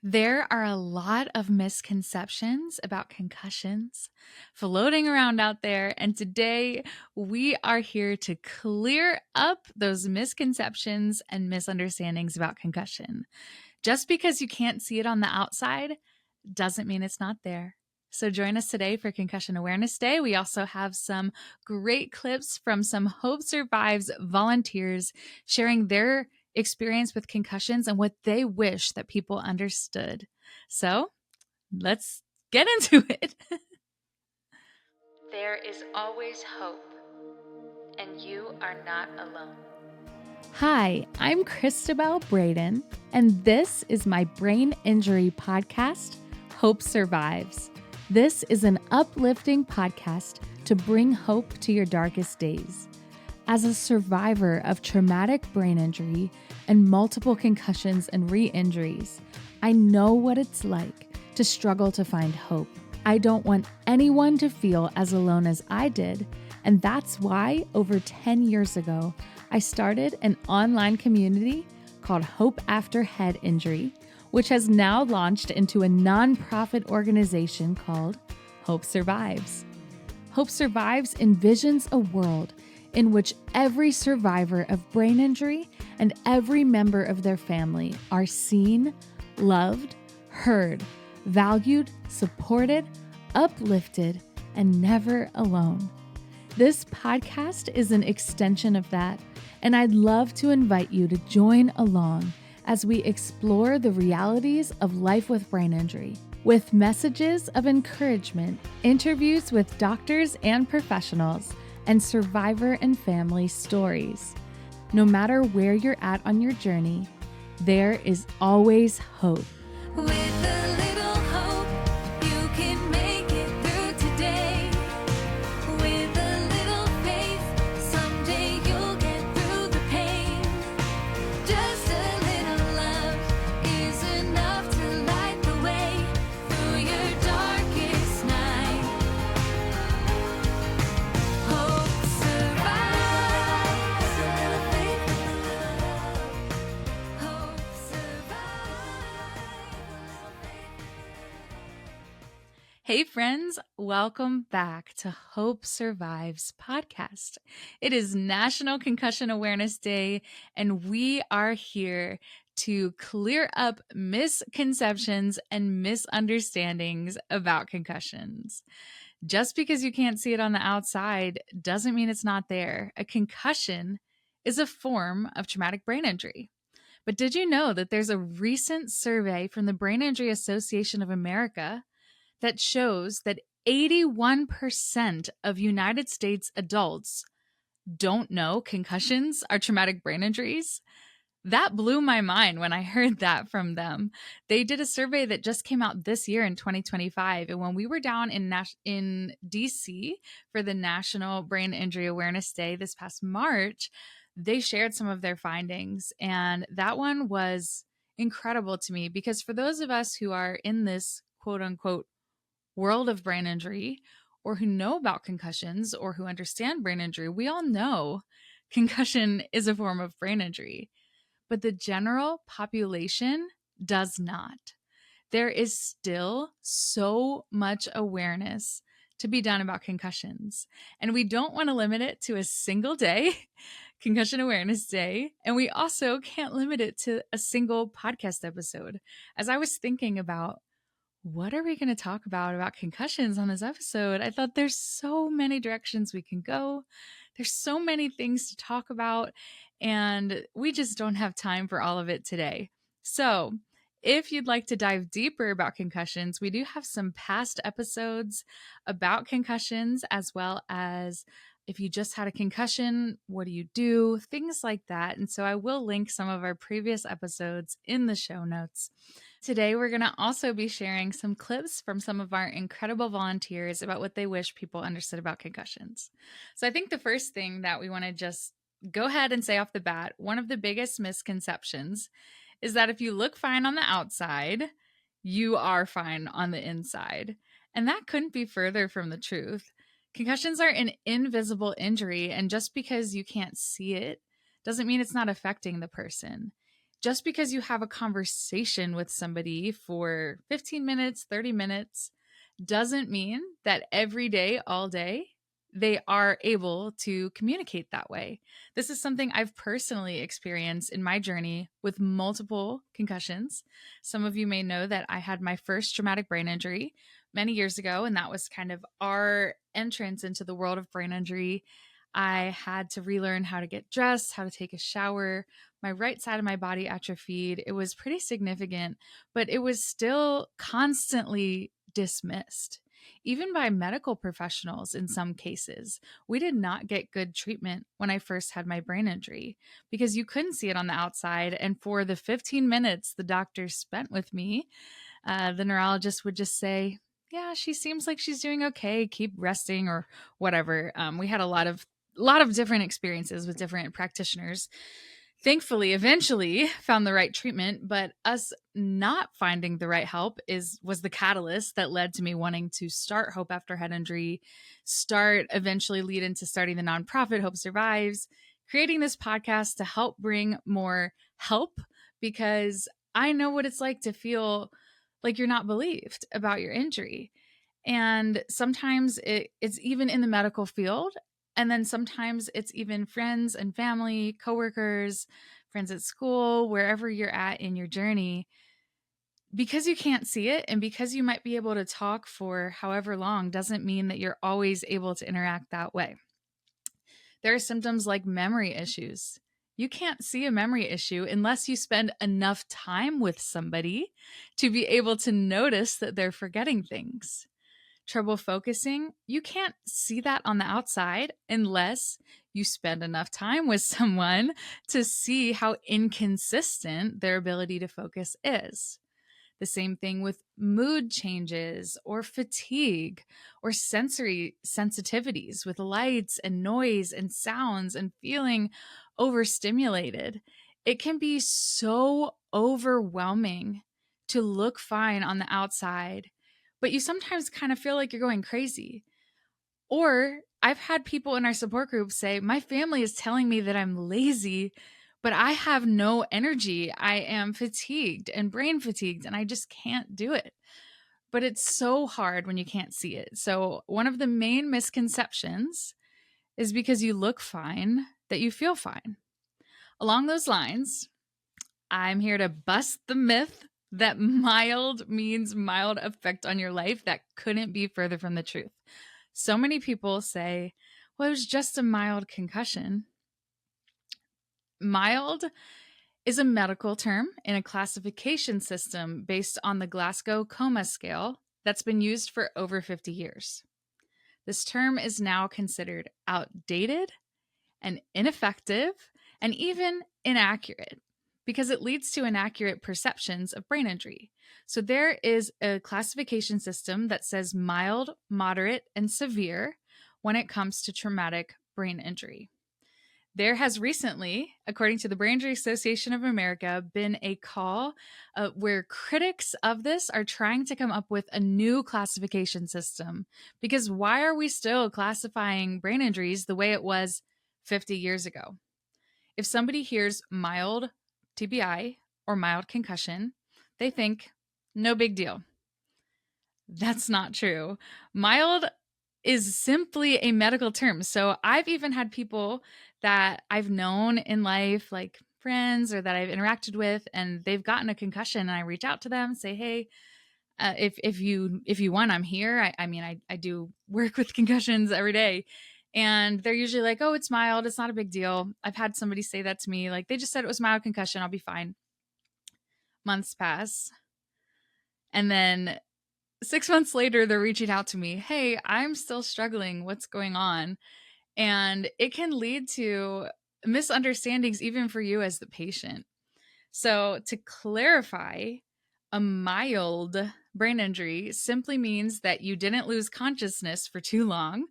There are a lot of misconceptions about concussions floating around out there, and today we are here to clear up those misconceptions and misunderstandings about concussion. Just because you can't see it on the outside doesn't mean it's not there. So join us today for Concussion Awareness Day. We also have some great clips from some Hope Survives volunteers sharing their experience with concussions and what they wish that people understood. So let's get into it. There is always hope, and you are not alone. Hi, I'm Cristabelle Braden, and this is my brain injury podcast, Hope Survives. This is an uplifting podcast to bring hope to your darkest days. As a survivor of traumatic brain injury and multiple concussions and re-injuries, I know what it's like to struggle to find hope. I don't want anyone to feel as alone as I did, and that's why over 10 years ago, I started an online community called Hope After Head Injury, which has now launched into a nonprofit organization called Hope Survives. Hope Survives envisions a world in which every survivor of brain injury and every member of their family are seen, loved, heard, valued, supported, uplifted, and never alone. This podcast is an extension of that, and I'd love to invite you to join along as we explore the realities of life with brain injury, with messages of encouragement, interviews with doctors and professionals, and survivor and family stories. No matter where you're at on your journey, there is always hope. With a little hope, you can make it through today. With a little faith, someday you'll get through the pain. Just a little love is enough to light the way through your darkest night. Hope survives. A little faith, a little love. Hope survives. Hey friends, welcome back to Hope Survives podcast. It is National Concussion Awareness Day, and we are here to clear up misconceptions and misunderstandings about concussions. Just because you can't see it on the outside doesn't mean it's not there. A concussion is a form of traumatic brain injury. But did you know that there's a recent survey from the Brain Injury Association of America that shows that 81% of United States adults don't know concussions are traumatic brain injuries? That blew my mind when I heard that from them. They did a survey that just came out this year in 2025. And when we were down in DC for the National Brain Injury Awareness Day this past March, they shared some of their findings. And that one was incredible to me because for those of us who are in this quote unquote world of brain injury, or who know about concussions, or who understand brain injury, we all know concussion is a form of brain injury. But the general population does not. There is still so much awareness to be done about concussions. And we don't want to limit it to a single day, Concussion Awareness Day. And we also can't limit it to a single podcast episode. As I was thinking about what are we going to talk about concussions on this episode, I thought there's so many directions we can go. There's so many things to talk about, and we just don't have time for all of it today. So if you'd like to dive deeper about concussions, we do have some past episodes about concussions, as well as if you just had a concussion, what do you do? Things like that. And so I will link some of our previous episodes in the show notes. Today, we're going to also be sharing some clips from some of our incredible volunteers about what they wish people understood about concussions. So I think the first thing that we want to just go ahead and say off the bat, one of the biggest misconceptions is that if you look fine on the outside, you are fine on the inside. And that couldn't be further from the truth. Concussions are an invisible injury, and just because you can't see it doesn't mean it's not affecting the person. just because you have a conversation with somebody for 15 minutes, 30 minutes, doesn't mean that every day, all day, they are able to communicate that way. This is something I've personally experienced in my journey with multiple concussions. Some of you may know that I had my first traumatic brain injury many years ago, and that was kind of our entrance into the world of brain injury. I had to relearn how to get dressed, how to take a shower. My right side of my body atrophied. It was pretty significant, but it was still constantly dismissed, even by medical professionals in some cases. We did not get good treatment when I first had my brain injury because you couldn't see it on the outside. And for the 15 minutes the doctor spent with me, the neurologist would just say, yeah, she seems like she's doing okay. Keep resting or whatever. We had a lot of different experiences with different practitioners. Thankfully, eventually found the right treatment, but us not finding the right help was the catalyst that led to me wanting to start Hope After Head Injury, eventually lead into starting the nonprofit Hope Survives, creating this podcast to help bring more help, because I know what it's like to feel like you're not believed about your injury. And sometimes it's even in the medical field. And then sometimes it's even friends and family, coworkers, friends at school, wherever you're at in your journey. Because you can't see it and because you might be able to talk for however long doesn't mean that you're always able to interact that way. There are symptoms like memory issues. You can't see a memory issue unless you spend enough time with somebody to be able to notice that they're forgetting things. Trouble focusing, you can't see that on the outside unless you spend enough time with someone to see how inconsistent their ability to focus is. The same thing with mood changes or fatigue or sensory sensitivities with lights and noise and sounds and feeling overstimulated. It can be so overwhelming to look fine on the outside, but you sometimes kind of feel like you're going crazy. Or I've had people in our support group say, my family is telling me that I'm lazy, but I have no energy. I am fatigued and brain fatigued, and I just can't do it. But it's so hard when you can't see it. So one of the main misconceptions is because you look fine, that you feel fine. Along those lines, I'm here to bust the myth that mild means mild effect on your life. That couldn't be further from the truth. So many people say, well, it was just a mild concussion. Mild is a medical term in a classification system based on the Glasgow Coma Scale that's been used for over 50 years. This term is now considered outdated and ineffective and even inaccurate because it leads to inaccurate perceptions of brain injury. So there is a classification system that says mild, moderate, and severe when it comes to traumatic brain injury. There has recently, according to the Brain Injury Association of America, been a call where critics of this are trying to come up with a new classification system. Because why are we still classifying brain injuries the way it was 50 years ago? If somebody hears mild TBI or mild concussion, they think, no big deal. That's not true. Mild is simply a medical term. So I've even had people that I've known in life, like friends or that I've interacted with, and they've gotten a concussion, and I reach out to them, say, hey, if you want, I'm here. I do work with concussions every day. And they're usually like, oh, it's mild. It's not a big deal. I've had somebody say that to me. Like, they just said it was mild concussion. I'll be fine. Months pass. And then 6 months later, they're reaching out to me. Hey, I'm still struggling. What's going on? And it can lead to misunderstandings even for you as the patient. So to clarify, a mild brain injury simply means that you didn't lose consciousness for too long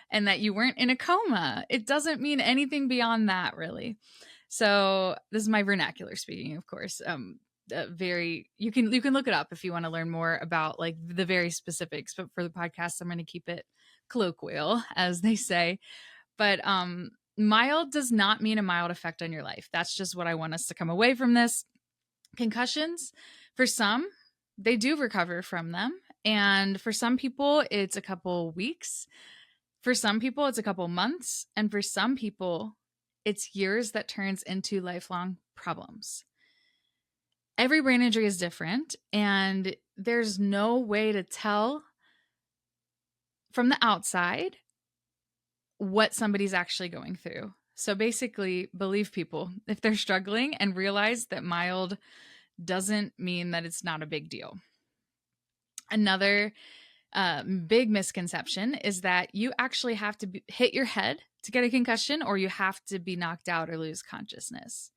and that you weren't in a coma. It doesn't mean anything beyond that, really. So this is my vernacular speaking, of course. You can look it up if you want to learn more about like the very specifics, but for the podcast, I'm going to keep it colloquial, as they say. But mild does not mean a mild effect on your life. That's just what I want us to come away from this. Concussions, for some, they do recover from them. And for some people, it's a couple weeks. For some people, it's a couple months. And for some people, it's years that turns into lifelong problems. Every brain injury is different, and there's no way to tell from the outside what somebody's actually going through. So basically, believe people if they're struggling and realize that mild doesn't mean that it's not a big deal. Another big misconception is that you actually have to hit your head to get a concussion, or you have to be knocked out or lose consciousness.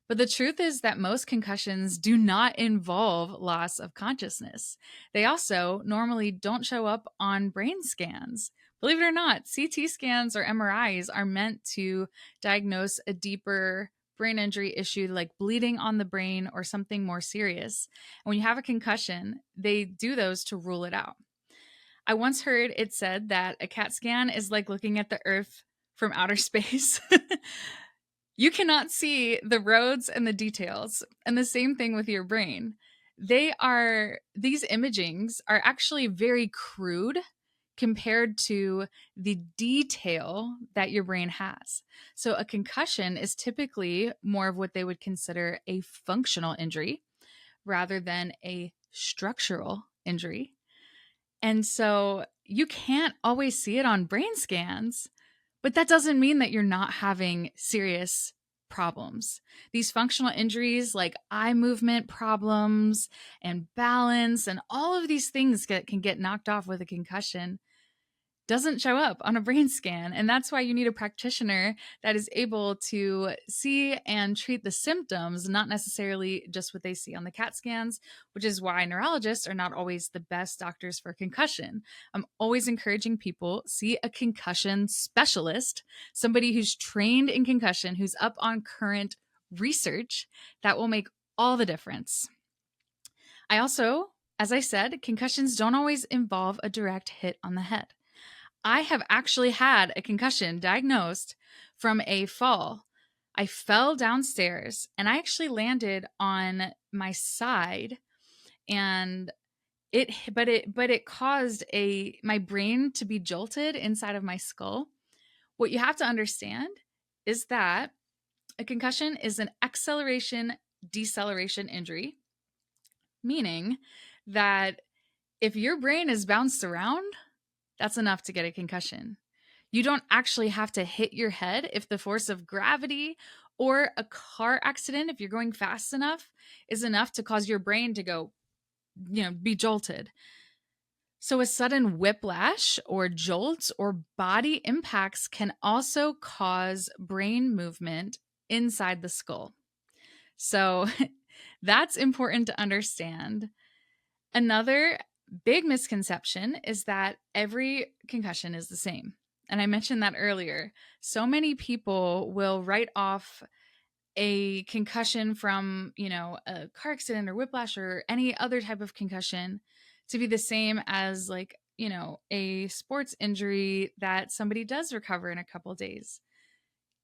But the truth is that most concussions do not involve loss of consciousness. They also normally don't show up on brain scans. Believe it or not, CT scans or MRIs are meant to diagnose a deeper brain injury issue like bleeding on the brain or something more serious. And when you have a concussion, they do those to rule it out. I once heard it said that a CAT scan is like looking at the Earth from outer space. You cannot see the roads and the details. And the same thing with your brain. These imagings are actually very crude compared to the detail that your brain has. So a concussion is typically more of what they would consider a functional injury rather than a structural injury. And so you can't always see it on brain scans, but that doesn't mean that you're not having serious problems. These functional injuries like eye movement problems and balance and all of these things that can get knocked off with a concussion doesn't show up on a brain scan. And that's why you need a practitioner that is able to see and treat the symptoms, not necessarily just what they see on the CAT scans, which is why neurologists are not always the best doctors for concussion. I'm always encouraging people see a concussion specialist, somebody who's trained in concussion, who's up on current research. That will make all the difference. I also, as I said, concussions don't always involve a direct hit on the head. I have actually had a concussion diagnosed from a fall. I fell downstairs and I actually landed on my side, and it caused my brain to be jolted inside of my skull. What you have to understand is that a concussion is an acceleration deceleration injury, meaning that if your brain is bounced around, that's enough to get a concussion. You don't actually have to hit your head if the force of gravity or a car accident, if you're going fast enough, is enough to cause your brain to go, be jolted. So a sudden whiplash or jolts or body impacts can also cause brain movement inside the skull. So that's important to understand. Another big misconception is that every concussion is the same. And I mentioned that earlier. So many people will write off a concussion from, a car accident or whiplash or any other type of concussion to be the same as a sports injury that somebody does recover in a couple days.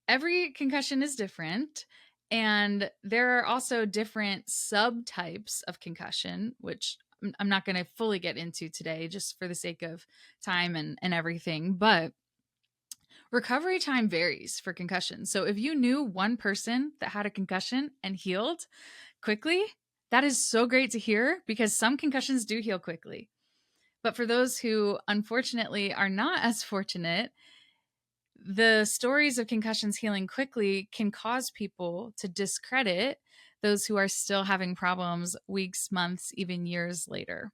Every concussion is different. And there are also different subtypes of concussion, which I'm not going to fully get into today just for the sake of time and everything. But recovery time varies for concussions. So if you knew one person that had a concussion and healed quickly, that is so great to hear, because some concussions do heal quickly. But for those who unfortunately are not as fortunate, the stories of concussions healing quickly can cause people to discredit those who are still having problems weeks, months, even years later.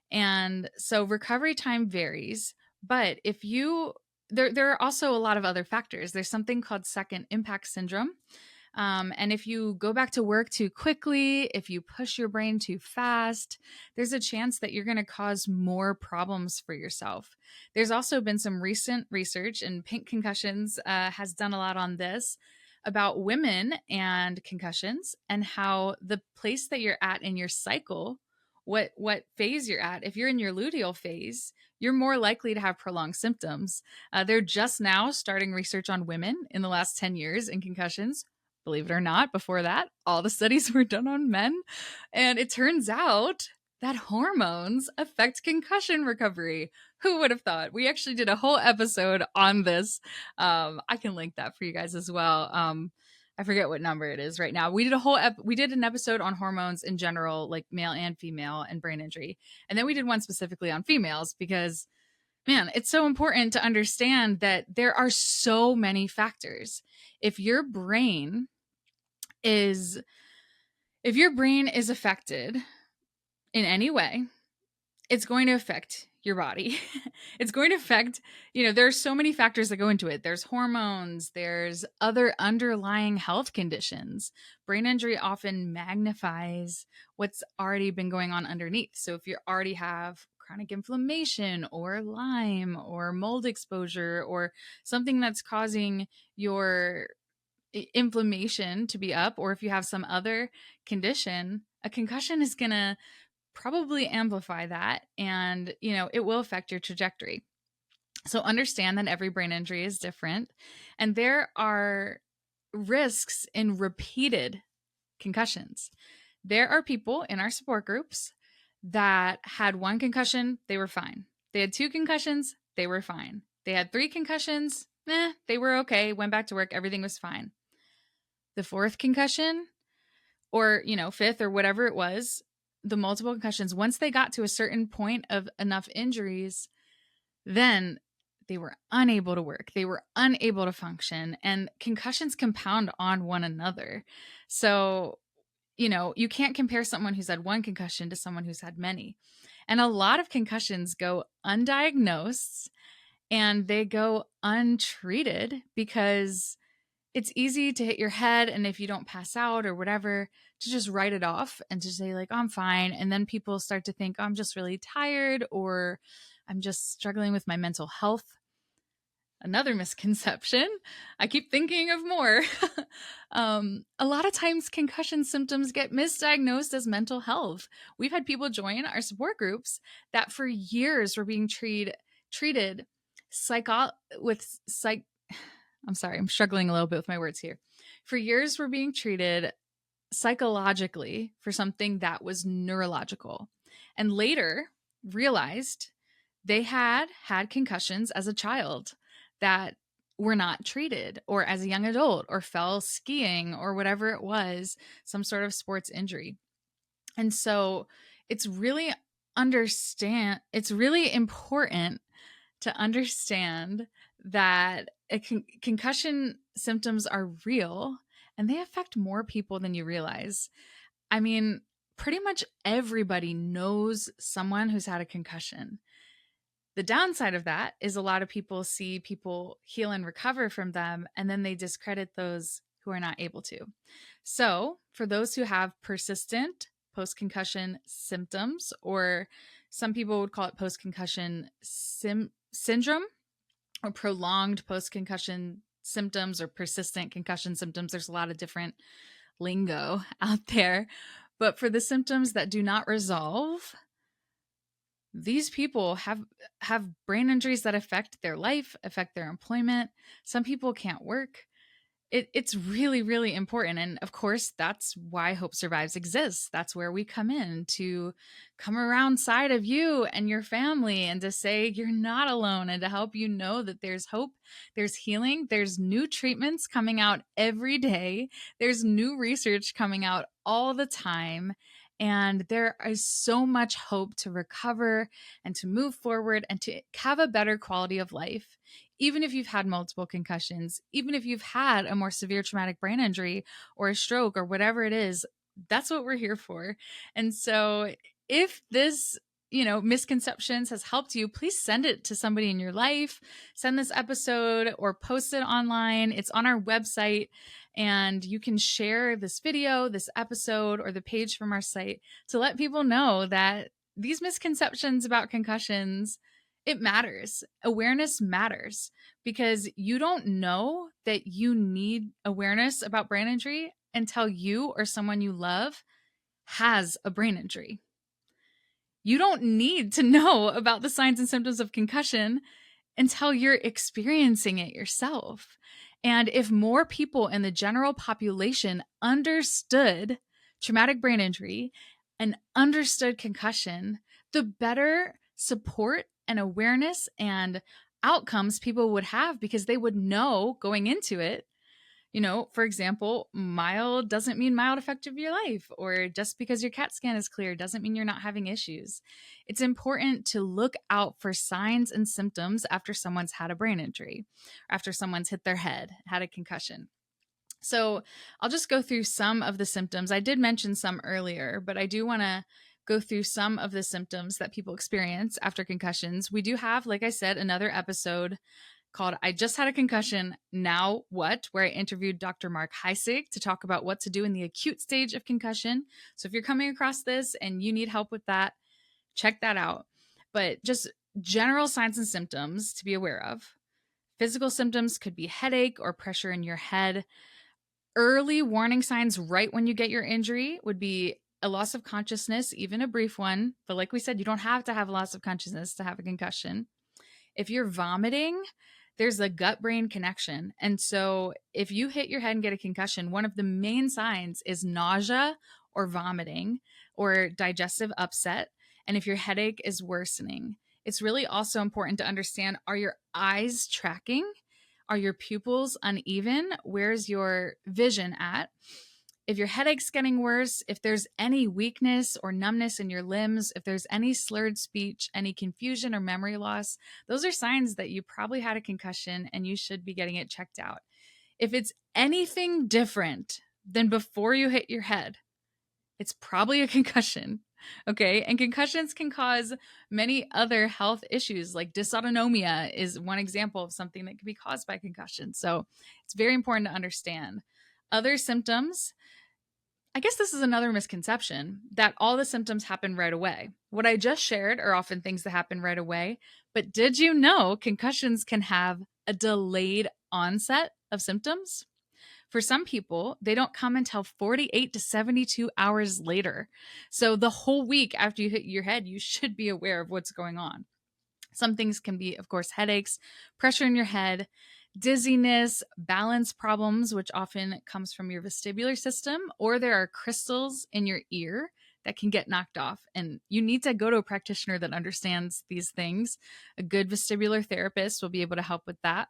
And so recovery time varies, but there are also a lot of other factors. There's something called second impact syndrome. And if you go back to work too quickly, if you push your brain too fast, there's a chance that you're going to cause more problems for yourself. There's also been some recent research, and Pink Concussions has done a lot on this, about women and concussions and how the place that you're at in your cycle, what phase you're at. If you're in your luteal phase, you're more likely to have prolonged symptoms. They're just now starting research on women in the last 10 years in concussions. Believe it or not, before that, all the studies were done on men. And it turns out that hormones affect concussion recovery. Who would have thought? We actually did a whole episode on this. I can link that for you guys as well. I forget what number it is right now. We did an episode on hormones in general, like male and female, and brain injury. And then we did one specifically on females because, man, it's so important to understand that there are so many factors. If your brain is affected in any way, it's going to affect your body. It's going to affect, there are so many factors that go into it. There's hormones, there's other underlying health conditions. Brain injury often magnifies what's already been going on underneath. So if you already have chronic inflammation or Lyme or mold exposure or something that's causing your inflammation to be up, or if you have some other condition, a concussion is going to probably amplify that, and it will affect your trajectory. So understand that every brain injury is different, and there are risks in repeated concussions. There are people in our support groups that had one concussion, they were fine. They had two concussions, they were fine. They had three concussions, they were okay, went back to work, everything was fine. The fourth concussion, or fifth, or whatever it was, the multiple concussions, once they got to a certain point of enough injuries, then they were unable to work. They were unable to function, and concussions compound on one another. So, you can't compare someone who's had one concussion to someone who's had many. And a lot of concussions go undiagnosed and they go untreated because it's easy to hit your head, and if you don't pass out or whatever, to just write it off and to say like, I'm fine. And then people start to think, oh, I'm just really tired, or I'm just struggling with my mental health. Another misconception. I keep thinking of more. A lot of times concussion symptoms get misdiagnosed as mental health. We've had people join our support groups that for years were being treated I'm sorry, I'm struggling a little bit with my words here. For years, we're being treated psychologically for something that was neurological, and later realized they had concussions as a child that were not treated, or as a young adult, or fell skiing, or whatever it was, some sort of sports injury. And so it's really important to understand that concussion symptoms are real and they affect more people than you realize. I mean, pretty much everybody knows someone who's had a concussion. The downside of that is a lot of people see people heal and recover from them, and then they discredit those who are not able to. So for those who have persistent post-concussion symptoms, or some people would call it post-concussion syndrome, or prolonged post-concussion symptoms, or persistent concussion symptoms. There's a lot of different lingo out there. But for the symptoms that do not resolve, these people have brain injuries that affect their life, affect their employment. Some people can't work. It's really, really important. And of course, that's why Hope Survives exists. That's where we come in to come around side of you and your family, and to say you're not alone, and to help you know that there's hope, there's healing, there's new treatments coming out every day, there's new research coming out all the time. And there is so much hope to recover and to move forward and to have a better quality of life. Even if you've had multiple concussions, even if you've had a more severe traumatic brain injury or a stroke or whatever it is, that's what we're here for. And so if this, misconceptions has helped you, please send it to somebody in your life. Send this episode or post it online. It's on our website, and you can share this video, this episode, or the page from our site to let people know that these misconceptions about concussions, it matters. Awareness matters, because you don't know that you need awareness about brain injury until you or someone you love has a brain injury. You don't need to know about the signs and symptoms of concussion until you're experiencing it yourself. And if more people in the general population understood traumatic brain injury and understood concussion, the better support and awareness and outcomes people would have, because they would know going into it. For example, mild doesn't mean mild effect of your life, or just because your CAT scan is clear doesn't mean you're not having issues. It's important to look out for signs and symptoms after someone's had a brain injury, after someone's hit their head, had a concussion. So I'll just go through some of the symptoms. I did mention some earlier, but I do want to go through some of the symptoms that people experience after concussions. We do have, like I said, another episode called I Just Had a Concussion, Now What?, where I interviewed Dr. Mark Heisig to talk about what to do in the acute stage of concussion. So if you're coming across this and you need help with that, check that out. But just general signs and symptoms to be aware of. Physical symptoms could be headache or pressure in your head. Early warning signs right when you get your injury would be a loss of consciousness, even a brief one. But like we said, you don't have to have a loss of consciousness to have a concussion. If you're vomiting, there's a gut-brain connection. And so if you hit your head and get a concussion, one of the main signs is nausea or vomiting or digestive upset. And if your headache is worsening, it's really also important to understand, are your eyes tracking? Are your pupils uneven? Where's your vision at? If your headache's getting worse, if there's any weakness or numbness in your limbs, if there's any slurred speech, any confusion or memory loss, those are signs that you probably had a concussion and you should be getting it checked out. If it's anything different than before you hit your head, it's probably a concussion. Okay. And concussions can cause many other health issues, like dysautonomia is one example of something that can be caused by concussion. So it's very important to understand. Other symptoms, I guess this is another misconception, that all the symptoms happen right away. What I just shared are often things that happen right away. But did you know concussions can have a delayed onset of symptoms? For some people, they don't come until 48 to 72 hours later. So the whole week after you hit your head, you should be aware of what's going on. Some things can be, of course, headaches, pressure in your head, dizziness, balance problems, which often comes from your vestibular system, or there are crystals in your ear that can get knocked off. And you need to go to a practitioner that understands these things. A good vestibular therapist will be able to help with that.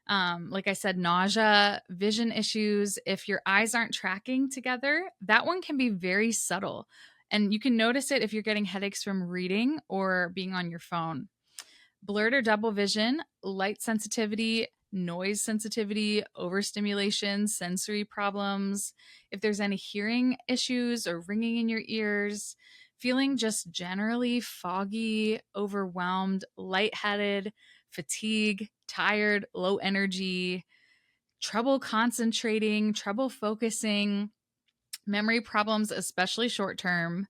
Like I said, nausea, vision issues. If your eyes aren't tracking together, that one can be very subtle. And you can notice it if you're getting headaches from reading or being on your phone. Blurred or double vision, light sensitivity, noise sensitivity, overstimulation, sensory problems. If there's any hearing issues or ringing in your ears, feeling just generally foggy, overwhelmed, lightheaded, fatigue, tired, low energy, trouble concentrating, trouble focusing, memory problems, especially short term.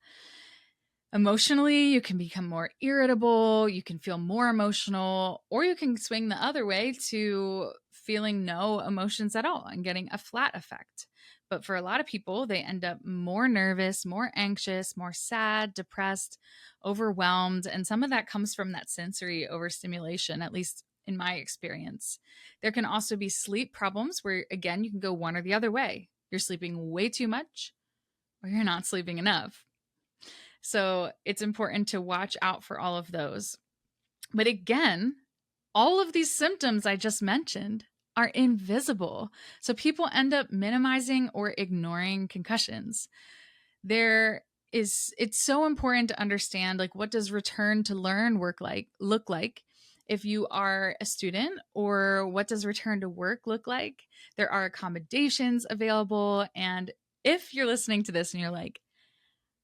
Emotionally, you can become more irritable, you can feel more emotional, or you can swing the other way to feeling no emotions at all and getting a flat effect. But for a lot of people, they end up more nervous, more anxious, more sad, depressed, overwhelmed. And some of that comes from that sensory overstimulation, at least in my experience. There can also be sleep problems where, again, you can go one or the other way. You're sleeping way too much or you're not sleeping enough. So it's important to watch out for all of those. But again, all of these symptoms I just mentioned are invisible. So people end up minimizing or ignoring concussions. It's so important to understand, like, what does return to learn look like if you are a student, or what does return to work look like? There are accommodations available. And if you're listening to this and you're like,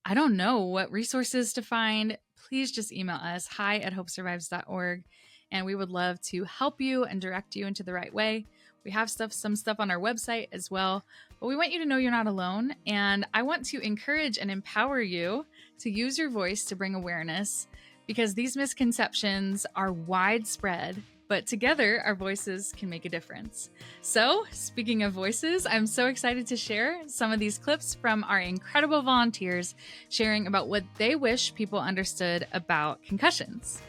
I don't know what resources to find, please just email us, hi@hopesurvives.org, and we would love to help you and direct you into the right way. We have some stuff on our website as well, but we want you to know you're not alone. And I want to encourage and empower you to use your voice to bring awareness, because these misconceptions are widespread, but together our voices can make a difference. So speaking of voices, I'm so excited to share some of these clips from our incredible volunteers sharing about what they wish people understood about concussions.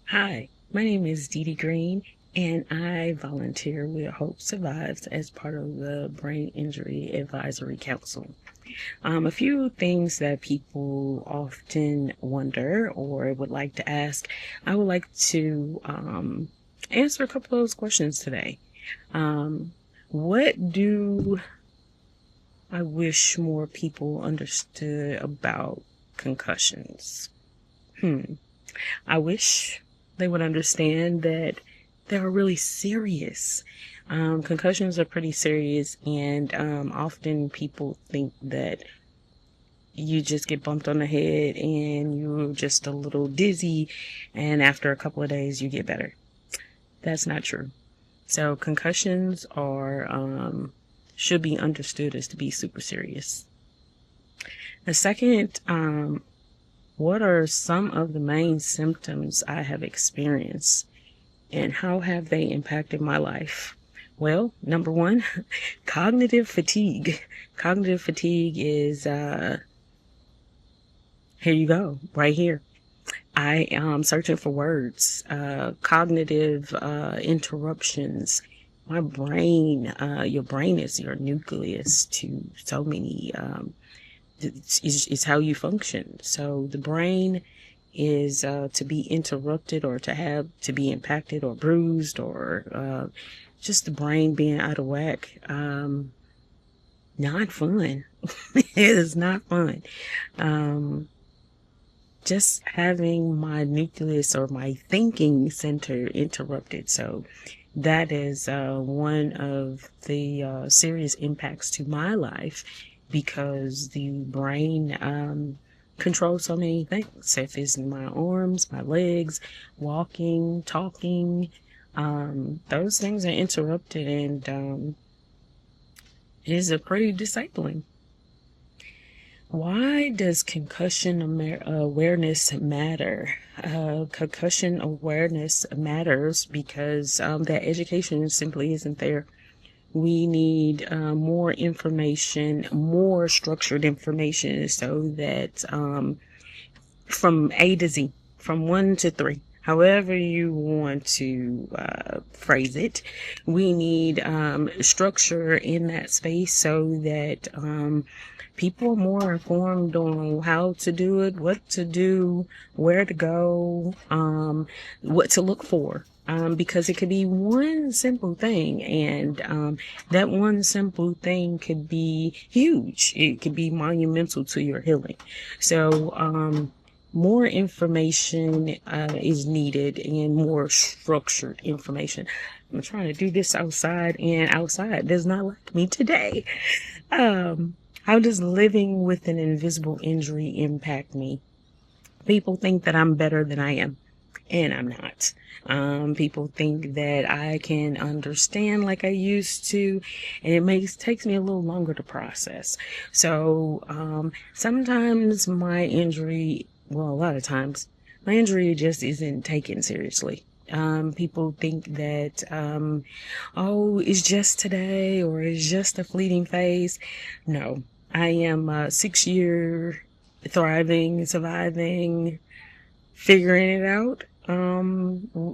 Hi, my name is Didi Green, and I volunteer with Hope Survives as part of the Brain Injury Advisory Council. A few things that people often wonder or would like to ask, I would like to answer a couple of those questions today. What do I wish more people understood about concussions? I wish they would understand that they're really serious. Concussions are pretty serious, and often people think that you just get bumped on the head and you're just a little dizzy, and after a couple of days you get better. That's not true. So concussions are should be understood as to be super serious. The second, what are some of the main symptoms I have experienced and how have they impacted my life? Well, number one, cognitive fatigue. Cognitive fatigue is, here you go, right here. I am searching for words. Cognitive interruptions. My brain, your brain is your nucleus to so many is how you function. So the brain is to be interrupted or to be impacted or bruised or just the brain being out of whack. Not fun. It is not fun. Just having my nucleus or my thinking center interrupted. So that is one of the serious impacts to my life, because the brain controls so many things. If it's my arms, my legs, walking, talking, those things are interrupted, and it is a pretty disabling. Why does concussion awareness matter? Concussion awareness matters because that education simply isn't there. We need more information, more structured information, so that from A to Z, from 1 to 3, however you want to phrase it, we need structure in that space so that people are more informed on how to do it, what to do, where to go, what to look for. Because it could be one simple thing, and that one simple thing could be huge. It could be monumental to your healing. So more information is needed, and more structured information. I'm trying to do this outside, and outside does not like me today. How does living with an invisible injury impact me? People think that I'm better than I am, and I'm not. People think that I can understand like I used to, and it takes me a little longer to process. So sometimes my injury, well, a lot of times, my injury just isn't taken seriously. People think that, oh, it's just today, or it's just a fleeting phase. No, I am 6-year thriving, surviving, figuring it out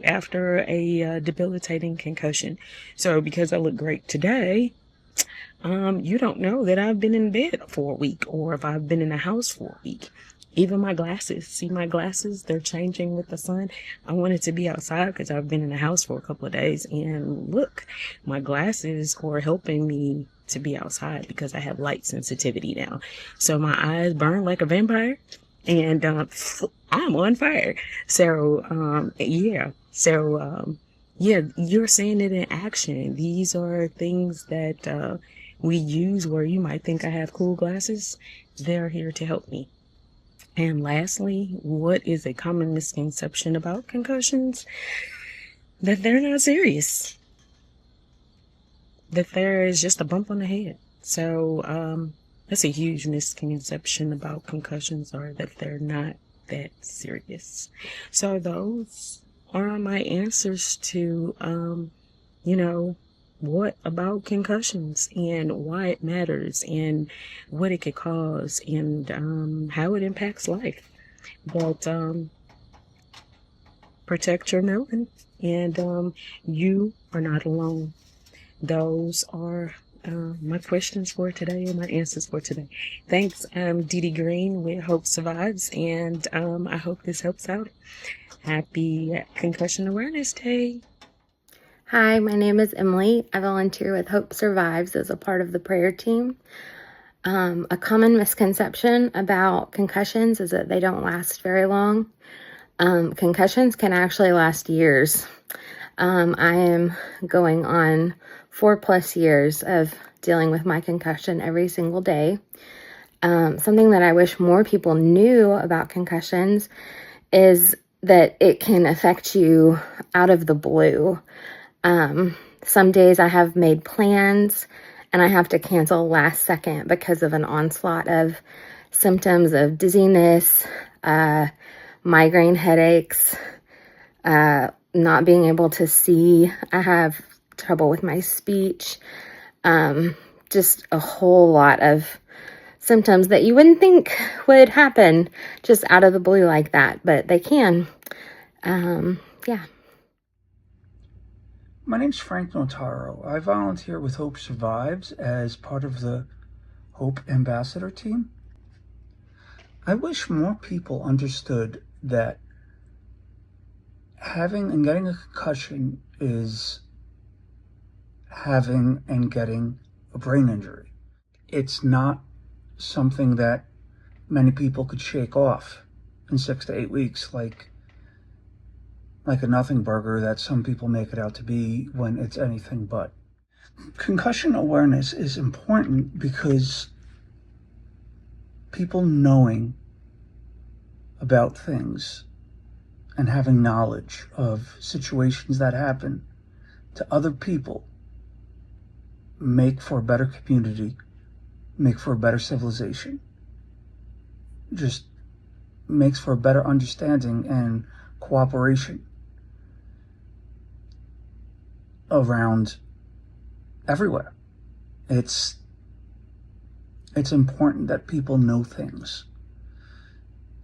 after a debilitating concussion. So because I look great today, you don't know that I've been in bed for a week, or if I've been in the house for a week. Even my glasses, see my glasses, they're changing with the sun. I wanted to be outside because I've been in the house for a couple of days, and look, my glasses are helping me to be outside because I have light sensitivity now. So my eyes burn like a vampire, and I'm on fire. So yeah. Yeah, you're seeing it in action. These are things that we use where you might think I have cool glasses. They're here to help me. And lastly, what is a common misconception about concussions? That they're not serious. That there is just a bump on the head. So that's a huge misconception about concussions, or that they're not that serious. So those are my answers to, what about concussions and why it matters and what it could cause and how it impacts life. But protect your melon, and you are not alone. Those are my questions for today and my answers for today. Thanks. I'm Didi Green with Hope Survives, and I hope this helps out. Happy Concussion Awareness Day. Hi, my name is Emily. I volunteer with Hope Survives as a part of the prayer team. A common misconception about concussions is that they don't last very long. Concussions can actually last years. I am going on 4+ years of dealing with my concussion every single day. Something that I wish more people knew about concussions is that it can affect you out of the blue. Some days I have made plans and I have to cancel last second because of an onslaught of symptoms of dizziness, migraine headaches, not being able to see. I have trouble with my speech, just a whole lot of symptoms that you wouldn't think would happen just out of the blue like that, but they can. Yeah. My name's Frank Notaro. I volunteer with Hope Survives as part of the Hope Ambassador team. I wish more people understood that having and getting a concussion is having and getting a brain injury. It's not something that many people could shake off in 6 to 8 weeks like a nothing burger that some people make it out to be when it's anything but. Concussion awareness is important because people knowing about things and having knowledge of situations that happen to other people make for a better community, make for a better civilization, just makes for a better understanding and cooperation around everywhere. It's important that people know things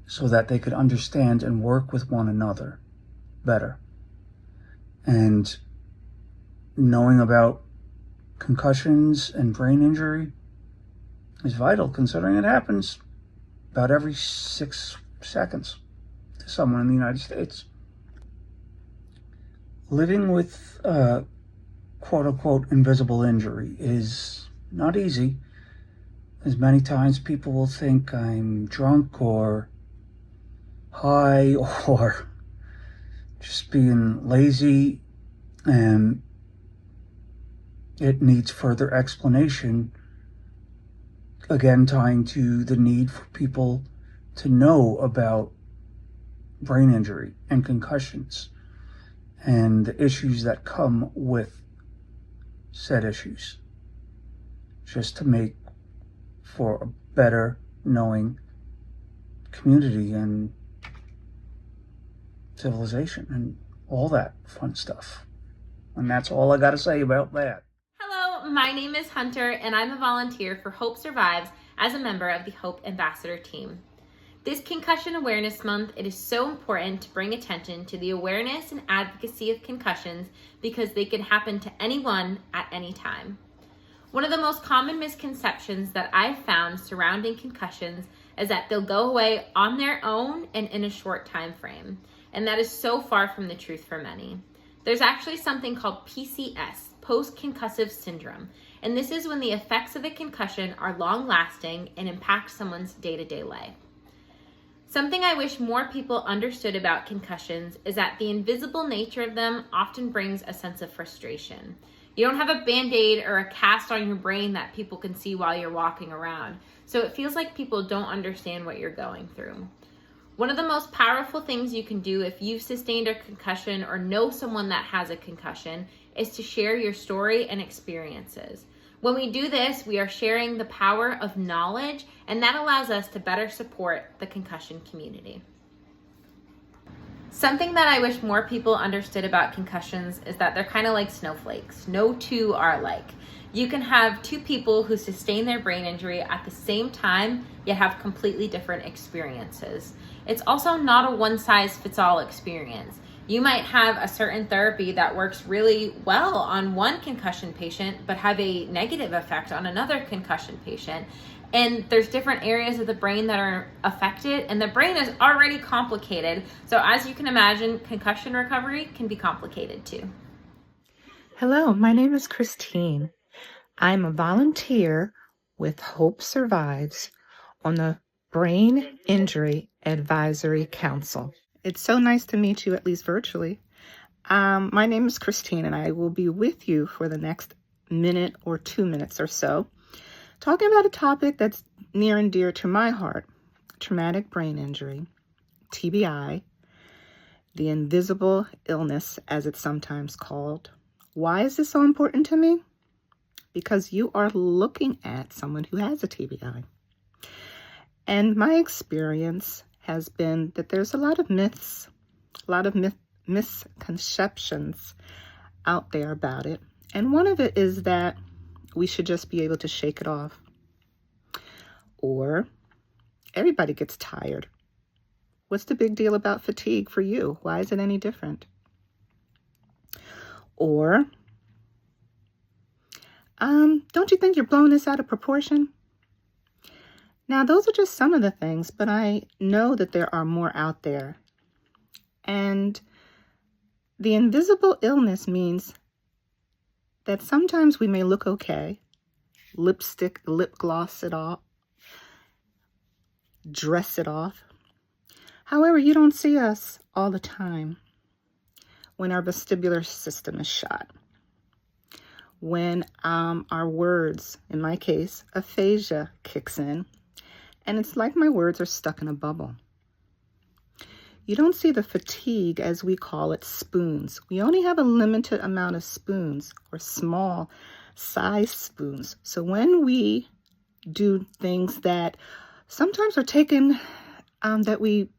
so that they could understand and work with one another better. And knowing about concussions and brain injury is vital, considering it happens about every 6 seconds to someone in the United States. Living with quote-unquote invisible injury is not easy, as many times people will think I'm drunk or high or just being lazy, and it needs further explanation, again tying to the need for people to know about brain injury and concussions and the issues that come with said issues, just to make for a better knowing community and civilization and all that fun stuff. And that's all I got to say about that. Hello, my name is Hunter, and I'm a volunteer for Hope Survives as a member of the Hope Ambassador team. This Concussion Awareness Month, it is so important to bring attention to the awareness and advocacy of concussions because they can happen to anyone at any time. One of the most common misconceptions that I've found surrounding concussions is that they'll go away on their own and in a short time frame, and that is so far from the truth for many. There's actually something called PCS, post-concussive syndrome, and this is when the effects of a concussion are long-lasting and impact someone's day-to-day life. Something I wish more people understood about concussions is that the invisible nature of them often brings a sense of frustration. You don't have a Band-Aid or a cast on your brain that people can see while you're walking around, so it feels like people don't understand what you're going through. One of the most powerful things you can do if you've sustained a concussion or know someone that has a concussion is to share your story and experiences. When we do this, we are sharing the power of knowledge, and that allows us to better support the concussion community. Something that I wish more people understood about concussions is that they're kind of like snowflakes. No two are alike. You can have two people who sustain their brain injury at the same time, yet have completely different experiences. It's also not a one-size-fits-all experience. You might have a certain therapy that works really well on one concussion patient, but have a negative effect on another concussion patient. And there's different areas of the brain that are affected, and the brain is already complicated. So as you can imagine, concussion recovery can be complicated too. Hello, my name is Christine. I'm a volunteer with Hope Survives on the Brain Injury Advisory Council. It's so nice to meet you, at least virtually. My name is Christine, and I will be with you for the next minute or 2 minutes or so, talking about a topic that's near and dear to my heart: traumatic brain injury, TBI, the invisible illness, as it's sometimes called. Why is this so important to me? Because you are looking at someone who has a TBI. And my experience has been that there's a lot of myths, a lot of misconceptions out there about it. And one of it is that we should just be able to shake it off. Or everybody gets tired. What's the big deal about fatigue for you? Why is it any different? Or, don't you think you're blowing this out of proportion? Now, those are just some of the things, but I know that there are more out there. And the invisible illness means that sometimes we may look okay, lip gloss it off, dress it off. However, you don't see us all the time when our vestibular system is shot, when our words, in my case, aphasia kicks in, and it's like my words are stuck in a bubble. You don't see the fatigue, as we call it, spoons. We only have a limited amount of spoons, or small size spoons. So when we do things that sometimes are taken, that we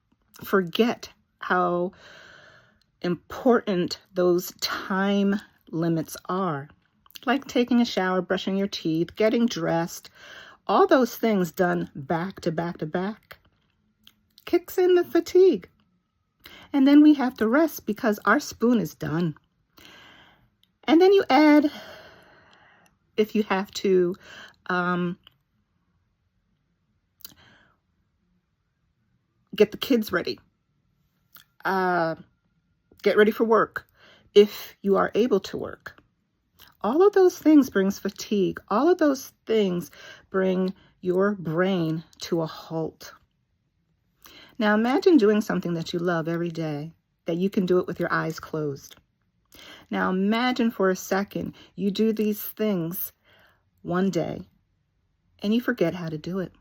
forget how important those time limits are, like taking a shower, brushing your teeth, getting dressed, all those things done back to back to back kicks in the fatigue. And then we have to rest because our spoon is done. And then you add, if you have to, get the kids ready, get ready for work, if you are able to work. All of those things brings fatigue. All of those things bring your brain to a halt. Now imagine doing something that you love every day, that you can do it with your eyes closed. Now imagine for a second you do these things one day and you forget how to do it.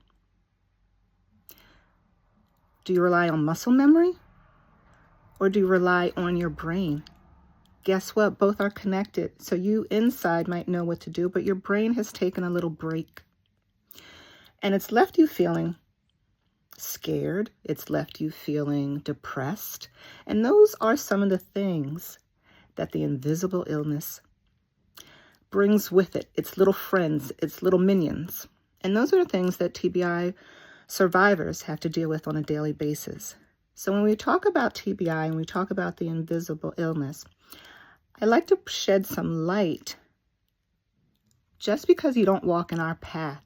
Do you rely on muscle memory, or do you rely on your brain? Guess what? Both are connected. So you inside might know what to do, but your brain has taken a little break. And it's left you feeling scared. It's left you feeling depressed. And those are some of the things that the invisible illness brings with it. Its little friends, its little minions. And those are the things that TBI survivors have to deal with on a daily basis. So when we talk about TBI and we talk about the invisible illness, I like to shed some light. Just because you don't walk in our path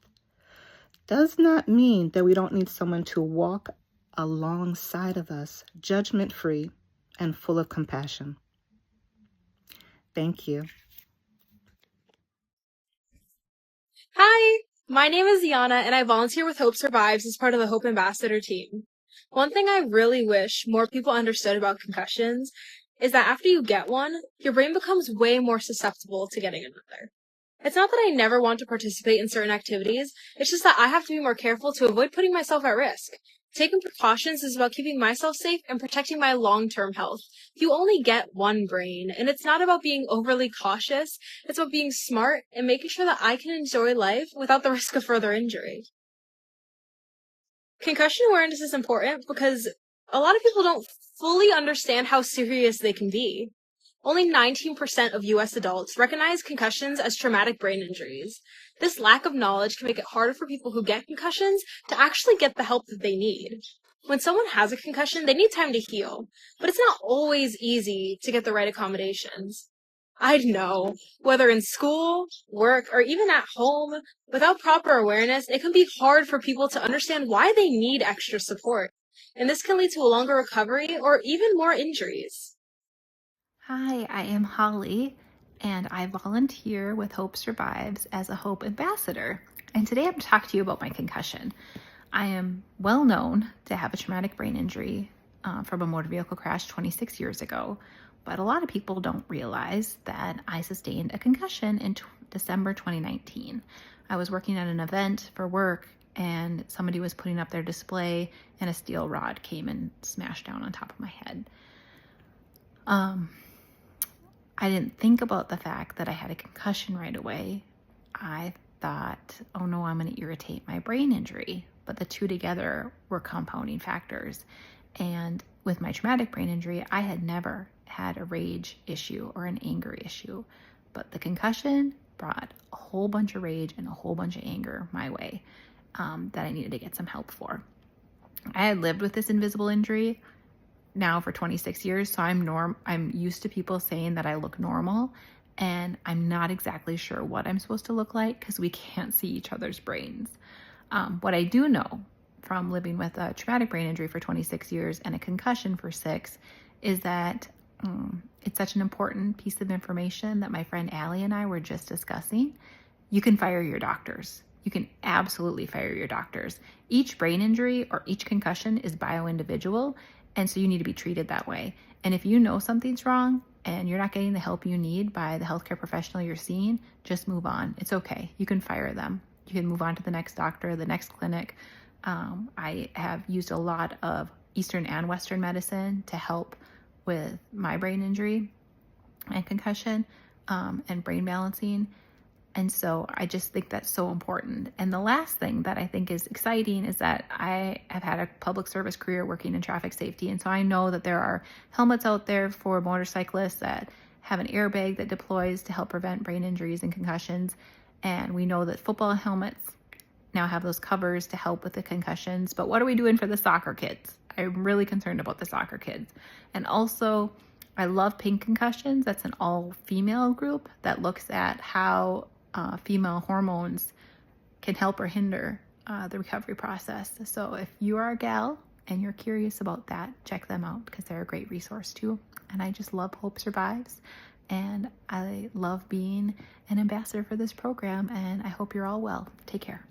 does not mean that we don't need someone to walk alongside of us, judgment-free and full of compassion. Thank you. Hi, my name is Ayana, and I volunteer with Hope Survives as part of the Hope Ambassador team. One thing I really wish more people understood about concussions is that after you get one, your brain becomes way more susceptible to getting another. It's not that I never want to participate in certain activities, it's just that I have to be more careful to avoid putting myself at risk. Taking precautions is about keeping myself safe and protecting my long-term health. You only get one brain, and it's not about being overly cautious, it's about being smart and making sure that I can enjoy life without the risk of further injury. Concussion awareness is important because a lot of people don't fully understand how serious they can be. Only 19% of US adults recognize concussions as traumatic brain injuries. This lack of knowledge can make it harder for people who get concussions to actually get the help that they need. When someone has a concussion, they need time to heal, but it's not always easy to get the right accommodations. I know, whether in school, work, or even at home, without proper awareness, it can be hard for people to understand why they need extra support, and this can lead to a longer recovery or even more injuries. Hi, I am Holly, and I volunteer with Hope Survives as a Hope Ambassador. And today I'm going to talk to you about my concussion. I am well known to have a traumatic brain injury from a motor vehicle crash 26 years ago, but a lot of people don't realize that I sustained a concussion in December 2019. I was working at an event for work, and somebody was putting up their display, and a steel rod came and smashed down on top of my head. I didn't think about the fact that I had a concussion right away. I thought, oh no, I'm going to irritate my brain injury. But the two together were compounding factors. And with my traumatic brain injury, I had never had a rage issue or an anger issue. But the concussion brought a whole bunch of rage and a whole bunch of anger my way that I needed to get some help for. I had lived with this invisible injury now for 26 years, so I'm used to people saying that I look normal, and I'm not exactly sure what I'm supposed to look like because we can't see each other's brains. What I do know from living with a traumatic brain injury for 26 years and a concussion for 6 is that it's such an important piece of information that my friend Allie and I were just discussing. You can fire your doctors. You can absolutely fire your doctors. Each brain injury or each concussion is bio-individual, and so you need to be treated that way. And if you know something's wrong and you're not getting the help you need by the healthcare professional you're seeing, just move on. It's okay. You can fire them. You can move on to the next doctor, the next clinic. I have used a lot of Eastern and Western medicine to help with my brain injury and concussion and brain balancing. And so I just think that's so important. And the last thing that I think is exciting is that I have had a public service career working in traffic safety. And so I know that there are helmets out there for motorcyclists that have an airbag that deploys to help prevent brain injuries and concussions. And we know that football helmets now have those covers to help with the concussions. But what are we doing for the soccer kids? I'm really concerned about the soccer kids. And also, I love Pink Concussions. That's an all-female group that looks at how female hormones can help or hinder the recovery process. So if you are a gal and you're curious about that, check them out because they're a great resource too. And I just love Hope Survives, and I love being an ambassador for this program, and I hope you're all well. Take care.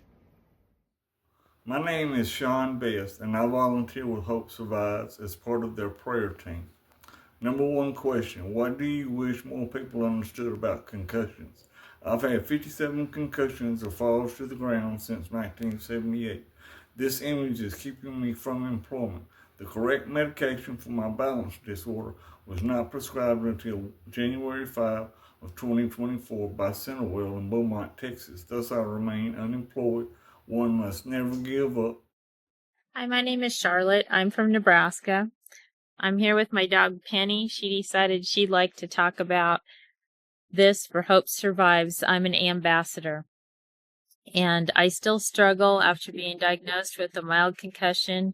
My name is Shaun Best, and I volunteer with Hope Survives as part of their prayer team. Number one question, what do you wish more people understood about concussions? I've had 57 concussions or falls to the ground since 1978. This image is keeping me from employment. The correct medication for my balance disorder was not prescribed until January 5 of 2024 by Centerwell in Beaumont, Texas. Thus I remain unemployed. One must never give up. Hi, my name is Charlotte. I'm from Nebraska. I'm here with my dog Penny. She decided she'd like to talk about this for Hope Survives. I'm an ambassador, and I still struggle after being diagnosed with a mild concussion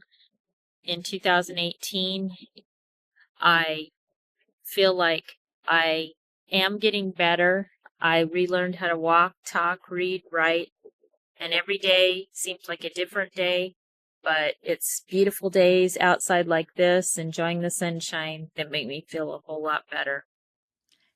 in 2018. I feel like I am getting better. I relearned how to walk, talk, read, write, and every day seems like a different day, but it's beautiful days outside like this, enjoying the sunshine, that make me feel a whole lot better.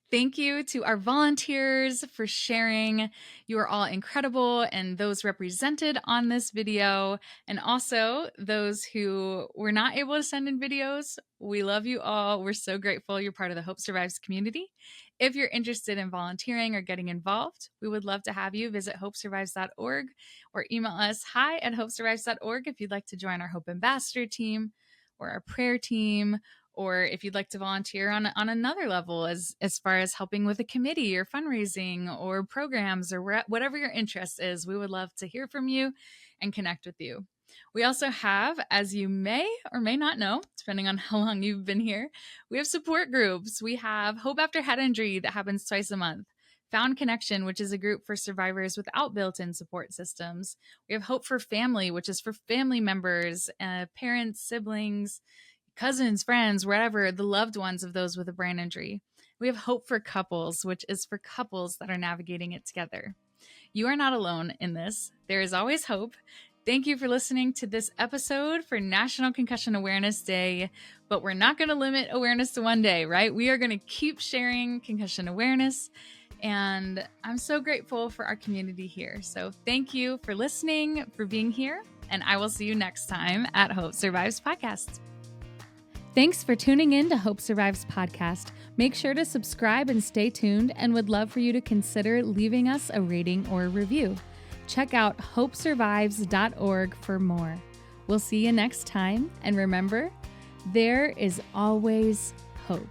Thank you to our volunteers for sharing. You are all incredible, and those represented on this video, and also those who were not able to send in videos. We love you all. We're so grateful you're part of the Hope Survives community. If you're interested in volunteering or getting involved, we would love to have you visit hopesurvives.org or email us hi@hopesurvives.org if you'd like to join our Hope Ambassador team or our prayer team, or if you'd like to volunteer on another level as far as helping with a committee or fundraising or programs or whatever your interest is. We would love to hear from you and connect with you. We also have, as you may or may not know, depending on how long you've been here, we have support groups. We have Hope After Head Injury that happens twice a month. Found Connection, which is a group for survivors without built-in support systems. We have Hope for Family, which is for family members, parents, siblings, cousins, friends, wherever, the loved ones of those with a brain injury. We have Hope for Couples, which is for couples that are navigating it together. You are not alone in this. There is always hope. Thank you for listening to this episode for National Concussion Awareness Day, but we're not going to limit awareness to one day, right? We are going to keep sharing concussion awareness, and I'm so grateful for our community here. So thank you for listening, for being here, and I will see you next time at Hope Survives Podcast. Thanks for tuning in to Hope Survives Podcast. Make sure to subscribe and stay tuned, and would love for you to consider leaving us a rating or a review. Check out hopesurvives.org for more. We'll see you next time, and remember, there is always hope.